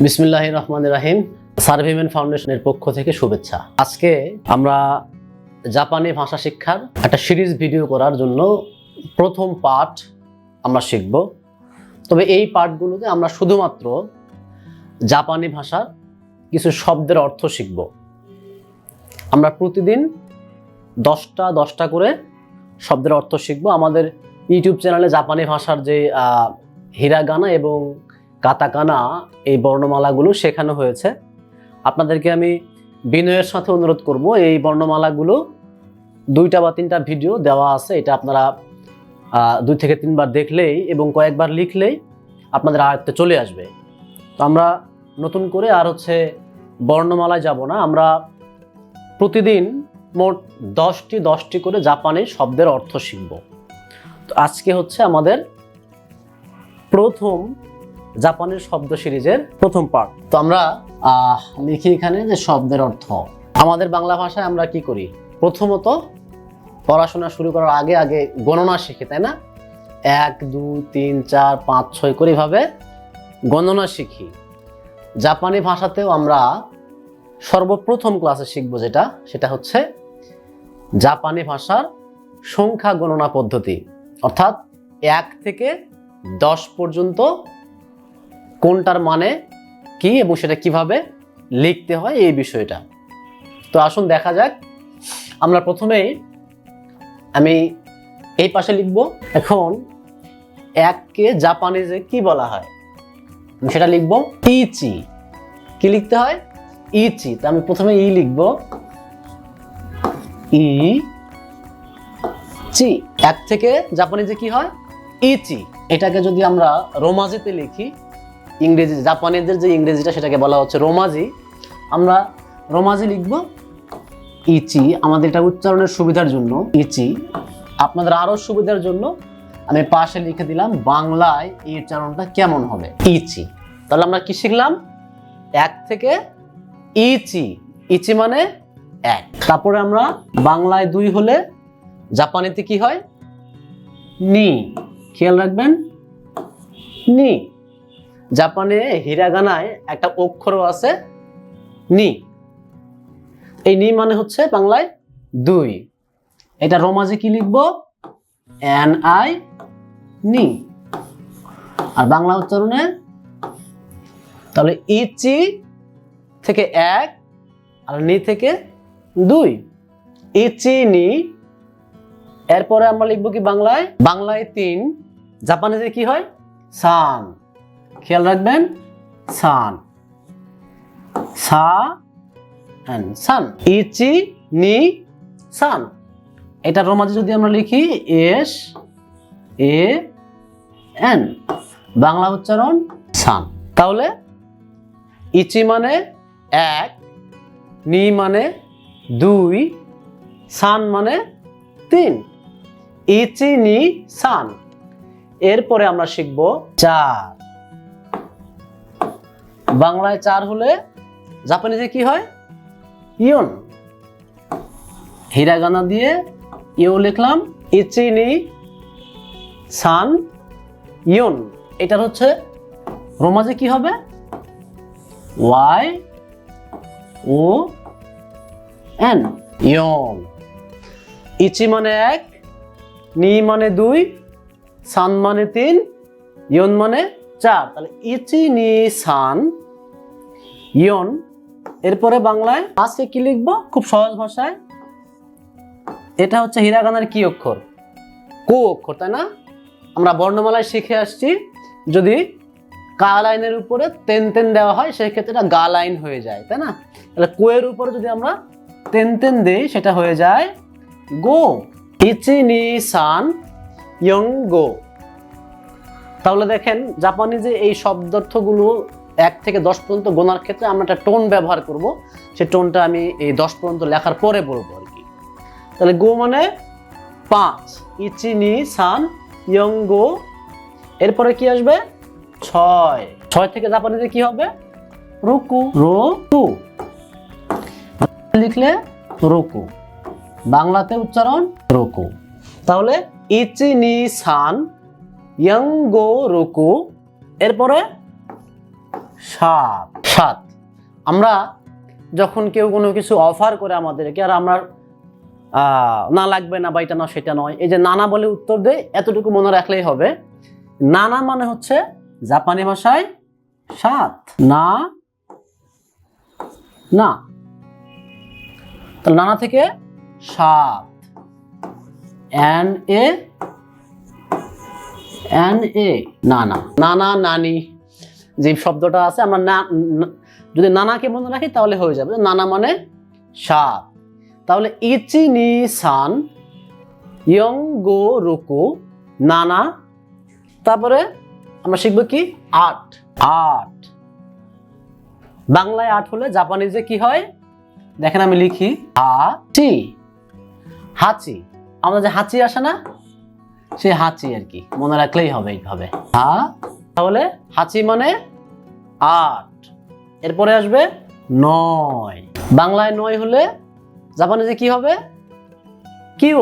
বিসমিল্লাহির রহমানির রহিম। সার্ভেহুমান ফাউন্ডেশনের পক্ষ থেকে শুভেচ্ছা। আজকে আমরা জাপানি ভাষা শিক্ষার একটা সিরিজ ভিডিও করার জন্য প্রথম পার্ট আমরা শিখব। তবে এই পার্টগুলোতে আমরা শুধুমাত্র জাপানি ভাষার কিছু শব্দের অর্থ শিখব। আমরা প্রতিদিন 10টা করে শব্দের অর্থ শিখব। আমাদের ইউটিউব চ্যানেলে জাপানি ভাষার যে হিরাগানা এবং কাতাকানা এই বর্ণমালাগুলো শেখানো হয়েছে। আপনাদেরকে আমি বিনয়ের সাথে অনুরোধ করব, এই বর্ণমালাগুলো 2টা বা 3টা ভিডিও দেওয়া আছে, এটা আপনারা 2 থেকে 3 বার দেখলেই এবং কয়েকবার লিখলেই আপনাদের আয়ত্তে চলে আসবে। তো আমরা নতুন করে আর বর্ণমালায় যাব না, আমরা প্রতিদিন মোট 10টি করে জাপানি শব্দের অর্থ শিখব। তো আজকে আমাদের প্রথম জাপানের শব্দ সিরিজের প্রথম পার্ট। তো আমরা লিখি এখানে যে শব্দের অর্থ। আমাদের বাংলা ভাষায় আমরা কি করি, প্রথমত পড়াশোনা শুরু করার আগে গণনা শিখি, তাই না? 1 2 3 4 5 6 করে এভাবে গণনা শিখি। জাপানি ভাষাতেও আমরা সর্বপ্রথম ক্লাসে শিখব সেটা হচ্ছে জাপানি ভাষার সংখ্যা গণনা পদ্ধতি, অর্থাৎ 1 থেকে 10 পর্যন্ত কোনটার মানে কি এবং সেটা কিভাবে লিখতে হয় এই বিষয়টা। তো আসুন দেখা যাক। আমরা প্রথমেই আমি এই পাশে লিখব। এখন 1কে জাপানিজে কি বলা হয় সেটা লিখব ইচি। কি লিখতে হয়? ইচি। তো আমি প্রথমে ই লিখব, ই চি। 1 থেকে জাপানিজে কি হয়? ইচি। এটাকে যদি আমরা রোমাজিতে লিখি, ইংরেজি জাপানিদের যে ইংরেজিটা সেটাকে বলা হচ্ছে রোমাজি, আমরা রোমাজি লিখব ইচি। আমাদের এটা উচ্চারণের সুবিধার জন্য ইচি। আপনাদের আরো সুবিধার জন্য আমি পাশে লিখে দিলাম বাংলায় এই উচ্চারণটা কেমন হবে, ইচি। তাহলে আমরা কি শিখলাম? 1 থেকে ইচি। ইচি মানে 1। তারপরে আমরা বাংলায় 2 হলে জাপানিতে কি হয়? নি। খেয়াল রাখবেন, নি। জাপানে হিরাগানায় একটা অক্ষরও আছে নি। এই নি মানে হচ্ছে বাংলায় 2। এটা রোমাজি কি লিখবো? এন আই নি। আর বাংলা উচ্চারণে তাহলে ইচি থেকে 1 আর নি থেকে 2, ইচি নি। এরপরে আমরা লিখবো কি বাংলায়? বাংলায় 3, জাপানিতে কি হয়? সান। খেয়াল রাখবেন, সান, সা এন, সান। ইচি নি সান। এটা রোমাজি যদি আমরা লিখি এস এ এন, বাংলা উচ্চারণ সান। তাহলে ইচি মানে 1, নি মানে 2, সান মানে 3। ইচি নি সান। এরপরে আমরা শিখব 4। বাংলায় 4 হলে জাপানিজে কি হয়? ইয়ন। হিরাগানা দিয়ে ইও লিখলাম, ইচি নি সান ইয়ন। এটার রোমাজে কি হবে? ওয়াই ও এন, ইয়ন। ইচি মানে 1, নি মানে 2, সান মানে 3, ইয়ন মানে 4। তাহলে ইচি নি সান ইয়ন। এরপরে বাংলায় আজকে কি লিখবো? খুব সহজ ভাষায়, এটা হিরাগানার কি অক্ষর? কো অক্ষর, তাই না? আমরা বর্ণমালায় শিখে আসছি, যদি কা লাইনের উপরে তেন দেওয়া হয় সেক্ষেত্রে এটা গা লাইন হয়ে যায়, তাই না? তাহলে কো এর উপরে যদি আমরা তেন দেই সেটা হয়ে যায় গো। ইচি নি সান ইয়ং গো। তাহলে দেখেন জাপানিজে এই শব্দার্থগুলো 1 থেকে 10 পর্যন্ত গোনার ক্ষেত্রে আমরা একটা টোন ব্যবহার করব। সেই টোনটা আমি এই 10 পর্যন্ত লেখার পরে বলবো আর কি। তাহলে গো মানে 5, ইচি নি সান ইয়ং গো। এরপরে কি আসবে? 6 থেকে জাপানিজে কি হবে? রুকু। রো লিখলে রুকু, বাংলাতে উচ্চারণ রুকু। তাহলে ইচি নি সান ইয়ং গো রুকু। এরপরে 7, সাত। আমরা যখন কেউ কোনো কিছু অফার করে আমাদেরকে, আর আমরা না লাগবে না বা এটা না সেটা নয়, এই যে নানা বলে উত্তর দেয়, এতটুকু মনে রাখলেই হবে। নানা মানে হচ্ছে জাপানি ভাষায় সাত, না না, তাহলে নানা থেকে সাত, এন এ নানা, নানা নানি যে শব্দটা আছে, আমরা যদি নানাকে মনে রাখি তাহলে হয়ে যাবে। নানা মানে সাত। তাহলে ইচি নি সান ইয়ং গো রুকু নানা। তারপরে আমরা শিখবো কি আট। আট বাংলায় আট হলে জাপানিজে কি হয় দেখেন, আমি লিখি হাচি। হাচি, আমাদের যে হাঁচি আসে না, সেই হাঁচি আর কি, মনে রাখলেই হবে এইভাবে। তাহলে হাঁচি মানে আট। এরপরে আসবে নয়। বাংলায় নয় হলে জাপানিজে কি হবে, কিউ।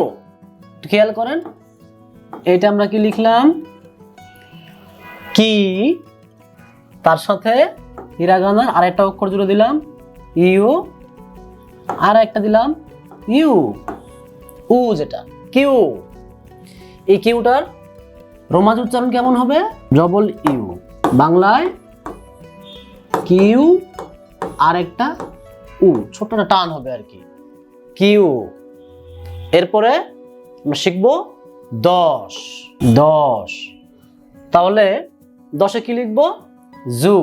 খেয়াল করেন, এইটা আমরা কি লিখলাম, কি, তার সাথে হিরাগানার আরেকটা অক্ষর জুড়ে দিলাম ইউ, আর একটা দিলাম ইউ, উ, যেটা কিউ। এই কিউটার রোমাজ উচ্চারণ কেমন হবে, ডবল ইউ। বাংলায় কিউ আর একটা উ, ছোটটা টান হবে আর কি, কিউ। এরপরে আমরা শিখবো দশ। দশ, তাহলে দশে কি লিখবো, জু।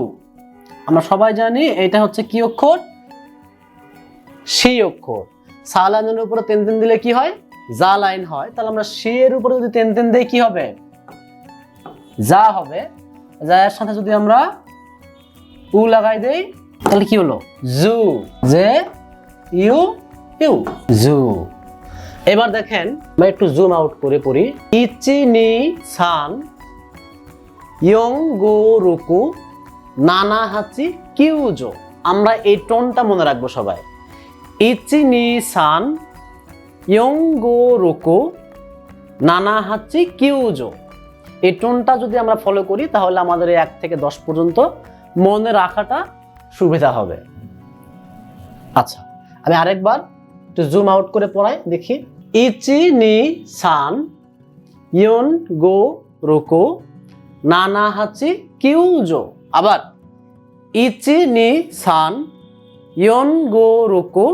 আমরা সবাই জানি এটা হচ্ছে কি অক্ষর, সি অক্ষর। সা লাইনের উপরে তেন তেন দিলে কি হয়, যা লাইন হয়। তাহলে আমরা সি এর উপরে যদি তেন তেন দেই কি হবে, যা হবে। যা এর সাথে যদি আমরা উ লাগাই দেই তাহলে কি হলো, জু। জে ইউ ইউ, জু। এবার দেখেন, আমরা একটু জুম আউট করে পড়ি। ইচি নি সান ইয়ং গো রুকু নানা হাচি কিউজো। আমরা এই টোনটা মনে রাখবো সবাই। ইচি নি সান ইয়ং গো রুকু নানা হাচি কিউজো। এই টোনটা যদি আমরা ফলো করি তাহলে আমাদের 1 থেকে 10 পর্যন্ত মনে রাখাটা সুবিধা হবে। আচ্ছা, আমি আরেকবার একটু জুম আউট করে পড়াই দেখি। ইচি নি সান ইয়ন গো রুকু নানা হাচি কিউজো। আবার ইচি নি সান ইয়ন গো রুকু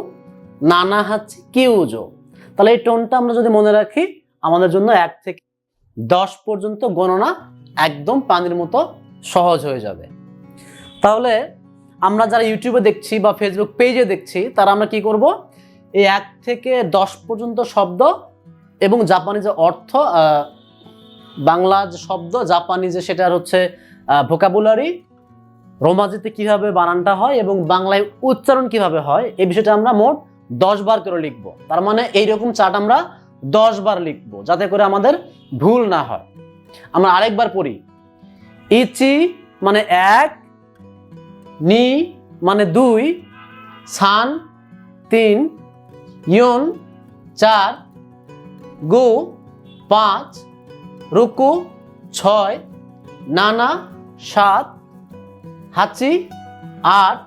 নানা হাচি কিউজো। তাহলে এই টোনটা আমরা যদি মনে রাখি আমাদের জন্য 1 থেকে 10 পর্যন্ত গণনা একদম পানির মতো সহজ হয়ে যাবে। তাহলে আমরা যারা ইউটিউবে দেখছি বা ফেসবুক পেজে দেখছি তারা আমরা কি করব, এই 1 থেকে 10 পর্যন্ত শব্দ এবং জাপানি যে অর্থ, বাংলা যে শব্দ জাপানি যে সেটার হচ্ছে ভোকাবুলারি, রোমাজিতে কিভাবে বানানটা হয় এবং বাংলায় উচ্চারণ কিভাবে হয়, এই বিষয়টা আমরা মোট 10 বার করে লিখব। তার মানে এইরকম চার্ট আমরা 10 বার লিখব যাতে করে আমাদের ভুল না হয়। আমরা আরেকবার পড়ি। ইচি মানে 1, নি মানে 2, সান 3, ইয়ন 4, গো 5, রুকু 6, নানা 7, হাচি 8,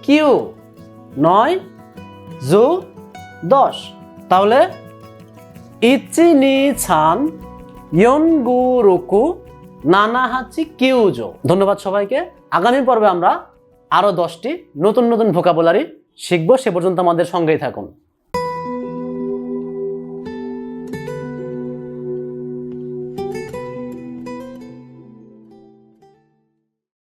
কিউ 9, জু 10। তাহলে ইচি নি সান ইয়ন গু রুকু নানা হাচি কিউজো। ধন্যবাদ সবাইকে। আগামী পর্বে আমরা আরো 10টি নতুন নতুন ভোকাবুলারি শিখবো। সে পর্যন্ত আমাদের সঙ্গেই থাকুন।